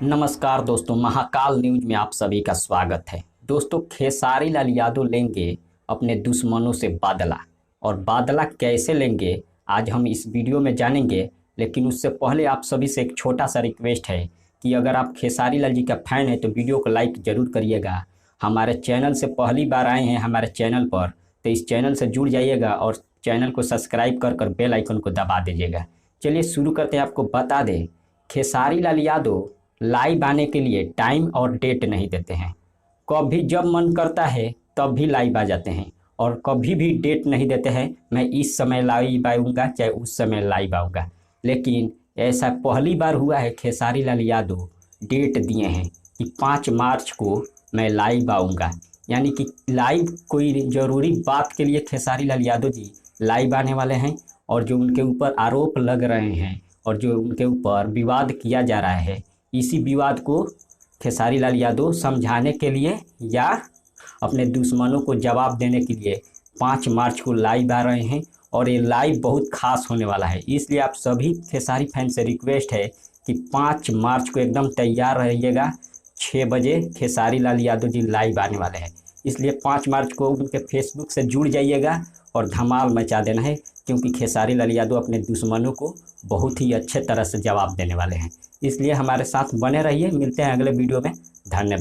नमस्कार दोस्तों, महाकाल न्यूज में आप सभी का स्वागत है। दोस्तों, खेसारी लाल यादव लेंगे अपने दुश्मनों से बादला, और बादला कैसे लेंगे आज हम इस वीडियो में जानेंगे। लेकिन उससे पहले आप सभी से एक छोटा सा रिक्वेस्ट है कि अगर आप खेसारी लाल जी का फैन है तो वीडियो को लाइक ज़रूर करिएगा। हमारे चैनल से पहली बार आए हैं हमारे चैनल पर, तो इस चैनल से जुड़ जाइएगा और चैनल को सब्सक्राइब कर बेल आइकन को दबा दीजिएगा। चलिए शुरू करते हैं। आपको बता दें, खेसारी लाल यादव लाइव आने के लिए टाइम और डेट नहीं देते हैं। कभी जब मन करता है तब भी लाइव आ जाते हैं, और कभी भी डेट नहीं देते हैं मैं इस समय लाइव आऊँगा चाहे उस समय लाइव आऊँगा। लेकिन ऐसा पहली बार हुआ है खेसारी लाल यादव डेट दिए हैं कि 5 मार्च को मैं लाइव आऊँगा। यानी कि लाइव कोई ज़रूरी बात के लिए खेसारी लाल यादव जी लाइव आने वाले हैं, और जो उनके ऊपर आरोप लग रहे हैं और जो उनके ऊपर विवाद किया जा रहा है, इसी विवाद को खेसारी लाल यादव समझाने के लिए या अपने दुश्मनों को जवाब देने के लिए 5 मार्च को लाइव आ रहे हैं। और ये लाइव बहुत खास होने वाला है, इसलिए आप सभी खेसारी फैन से रिक्वेस्ट है कि 5 मार्च को एकदम तैयार रहिएगा। 6 बजे खेसारी लाल यादव जी लाइव आने वाले हैं, इसलिए 5 मार्च को उनके फेसबुक से जुड़ जाइएगा और धमाल मचा देना है, क्योंकि खेसारी लाल यादव अपने दुश्मनों को बहुत ही अच्छे तरह से जवाब देने वाले हैं। इसलिए हमारे साथ बने रहिए। मिलते हैं अगले वीडियो में। धन्यवाद।